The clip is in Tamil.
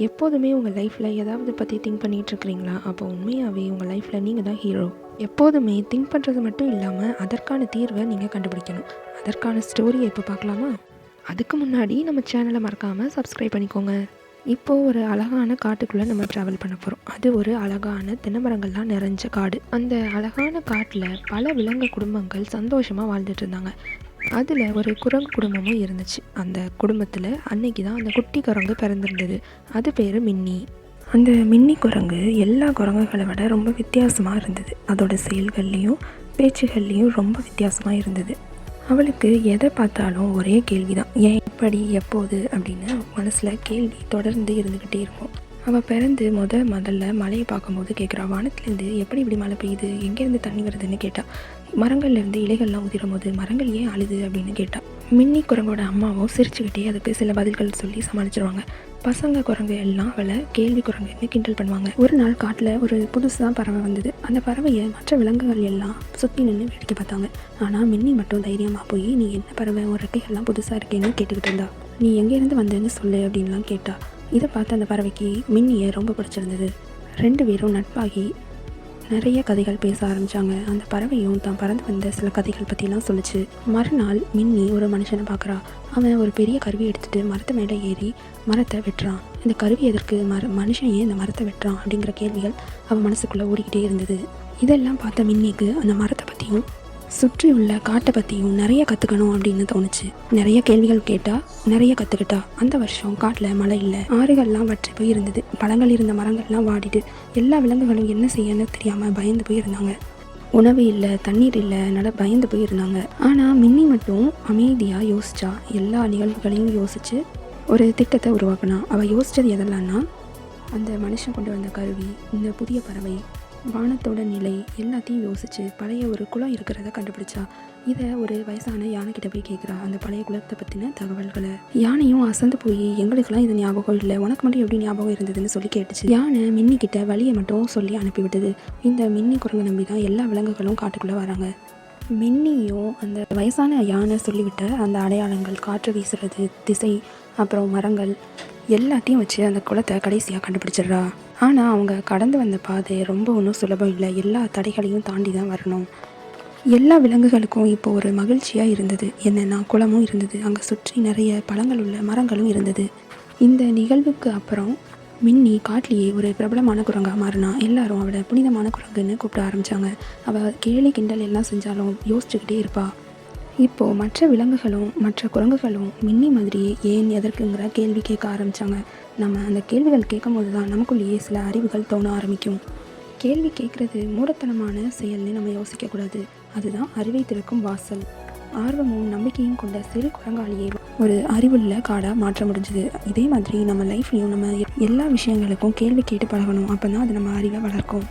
எப்போதுமே உங்கள் லைஃப்பில் ஏதாவது பற்றி திங்க் பண்ணிகிட்ருக்கிறீங்களா? அப்போ உண்மையாகவே உங்கள் லைஃப்பில் நீங்கள் தான் ஹீரோ. எப்போதுமே திங்க் பண்ணுறது மட்டும் இல்லாமல் அதற்கான தீர்வை நீங்கள் கண்டுபிடிக்கணும். அதற்கான ஸ்டோரியை இப்போ பார்க்கலாமா? அதுக்கு முன்னாடி நம்ம சேனலை மறக்காமல் சப்ஸ்கிரைப் பண்ணிக்கோங்க. இப்போது ஒரு அழகான காட்டுக்குள்ளே நம்ம ட்ராவல் பண்ண போகிறோம். அது ஒரு அழகான தென்னைமரங்கள்லாம் நிறைஞ்ச காடு. அந்த அழகான காட்டில் பல விலங்கு குடும்பங்கள் சந்தோஷமாக வாழ்ந்துட்டு இருந்தாங்க. அதில் ஒரு குரங்கு குடும்பமும் இருந்துச்சு. அந்த குடும்பத்தில் அன்னைக்கு தான் அந்த குட்டி குரங்கு பிறந்திருந்தது. அது பேர் மின்னி. அந்த மின்னி குரங்கு எல்லா குரங்குகளை விட ரொம்ப வித்தியாசமாக இருந்தது. அதோட செயல்கள்லேயும் பேச்சுகள்லேயும் ரொம்ப வித்தியாசமாக இருந்தது. அவளுக்கு எதை பார்த்தாலும் ஒரே கேள்வி தான், ஏன், எப்படி, எப்போது அப்படின்னு மனசில் கேள்வி தொடர்ந்து இருந்துக்கிட்டே இருக்கும். அவள் பிறந்து முதல்ல மழையை பார்க்கும்போது கேட்குறா, வானத்துலேருந்து எப்படி இப்படி மழை பெய்யுது, எங்கேருந்து தண்ணி வருதுன்னு கேட்டாள். மரங்கள்லேருந்து இலைகள்லாம் உதிரும் போது மரங்கள் ஏன் அழுது அப்படின்னு கேட்டாள். மின்னி குரங்கோட அம்மாவும் சிரிச்சுக்கிட்டே அதுக்கு சில பதில்கள் சொல்லி சமாளிச்சிருவாங்க. பசங்க குரங்கு எல்லாம் அவளை கேள்வி குரங்குன்னு கிண்டல் பண்ணுவாங்க. ஒரு நாள் காட்டில் ஒரு புதுசாக பறவை வந்தது. அந்த பறவையை மற்ற விலங்குகள் எல்லாம் சுற்றி நின்று வேடிக்கை பார்த்தாங்க. ஆனால் மின்னி மட்டும் தைரியமாக போய், நீ என்ன பறவை, ஒரு ரெக்கைகள்லாம் புதுசாக இருக்கேன்னு கேட்டுக்கிட்டு இருந்தா. நீ எங்கேருந்து வந்தேன்னு சொல்லு அப்படின்லாம் கேட்டா. இதை பார்த்து அந்த பறவைக்கு மின்னியை ரொம்ப பிடிச்சிருந்தது. 2 பேரும் நட்பாகி நிறைய கதைகள் பேச ஆரம்பித்தாங்க. அந்த பறவையும் தான் பறந்து வந்த சில கதைகள் பற்றிலாம் சொல்லிச்சு. மறுநாள் மின்னி ஒரு மனுஷனை பார்க்குறா. அவன் ஒரு பெரிய கருவி எடுத்துகிட்டு மரத்து மேலே ஏறி மரத்தை வெட்டுறான். இந்த கருவி எதற்கு, மனுஷன் ஏன் இந்த மரத்தை வெட்டுறான் அப்படிங்கிற கேள்விகள் அவன் மனசுக்குள்ளே ஓடிக்கிட்டே இருந்தது. இதெல்லாம் பார்த்த மின்னிக்கு அந்த மரத்தை பற்றியும் சுற்றி உள்ள காட்டை பற்றியும் நிறைய கற்றுக்கணும் அப்படின்னு தோணுச்சு. நிறைய கேள்விகள் கேட்டால் நிறைய கற்றுக்கிட்டா. அந்த வருஷம் காட்டில் மழை இல்லை. ஆறுகள்லாம் வற்றி போய் இருந்தது. பழங்கள் இருந்த மரங்கள்லாம் வாடிட்டு எல்லா விலங்குகளும் என்ன செய்யன்னு தெரியாமல் பயந்து போயிருந்தாங்க. உணவு இல்லை, தண்ணீர் இல்லை, பயந்து போயிருந்தாங்க. ஆனால் மின்னி மட்டும் அமைதியாக யோசிச்சா. எல்லா நிகழ்வுகளையும் யோசித்து ஒரு திட்டத்தை உருவாக்கினா. அவள் யோசித்தது எதெல்லாம்னா, அந்த மனுஷன் கொண்டு வந்த கருவி, இந்த புதிய பறவை, வானத்தோட நிலை எல்லாத்தையும் யோசிச்சு பழைய ஒரு குளம் இருக்கிறத கண்டுபிடிச்சா. இதை ஒரு வயசான யானைக்கிட்ட போய் கேட்குறா அந்த பழைய குளத்தை பற்றின தகவல்களை. யானையும் அசந்து போய், எங்களுக்கெல்லாம் இது ஞாபகம் இல்லை, உனக்கு மட்டும் எப்படி ஞாபகம் இருந்ததுன்னு சொல்லி கேட்டுச்சு. யானை மின்னிக்கிட்ட வழியை மட்டும் சொல்லி அனுப்பிவிட்டது. இந்த மின்னி குரங்கு நம்பி தான் எல்லா விலங்குகளும் காட்டுக்குள்ளே வராங்க. மின்னியும் அந்த வயசான யானை சொல்லிவிட்ட அந்த அடையாளங்கள், காற்று வீசுறது, திசை, அப்புறம் மரங்கள் எல்லாத்தையும் வச்சு அந்த குளத்தை கடைசியாக கண்டுபிடிச்சிட்றா. ஆனால் அவங்க கடந்து வந்த பாதை ரொம்ப ஒன்றும் சுலபம் இல்லை. எல்லா தடைகளையும் தாண்டி தான் வரணும். எல்லா விலங்குகளுக்கும் இப்போ ஒரு மகிழ்ச்சியாக இருந்தது. என்னென்னா, குளமும் இருந்தது, அங்கே சுற்றி நிறைய பழங்கள் உள்ள மரங்களும் இருந்தது. இந்த நிகழ்வுக்கு அப்புறம் மின்னி காட்டிலேயே ஒரு பிரபலமான குரங்காக மாறினா. எல்லாரும் அவளை புனிதமான குரங்குன்னு கூப்பிட ஆரம்பித்தாங்க. அவள் கேலி கிண்டல் எல்லாம் செஞ்சாலும் யோசிச்சுக்கிட்டே இருப்பாள். இப்போது மற்ற விலங்குகளும் மற்ற குரங்குகளும் மின்னி மாதிரியே ஏன், எதற்குங்கிற கேள்வி கேட்க ஆரம்பித்தாங்க. நம்ம அந்த கேள்விகள் கேட்கும் போது தான் நமக்குள்ளேயே சில அறிவுகள் தோண ஆரம்பிக்கும். கேள்வி கேட்குறது மூடத்தனமான செயல்னு நம்ம யோசிக்கக்கூடாது. அதுதான் அறிவை திறக்கும் வாசல். ஆர்வமும் நம்பிக்கையும் கொண்ட சிறு குரங்காளியை ஒரு அறிவுள்ள காடாக மாற்ற முடிஞ்சுது. இதே மாதிரி நம்ம லைஃப்லையும் நம்ம எல்லா விஷயங்களுக்கும் கேள்வி கேட்டு பழகணும். அப்போ தான் அது நம்ம அறிவை வளர்க்கும்.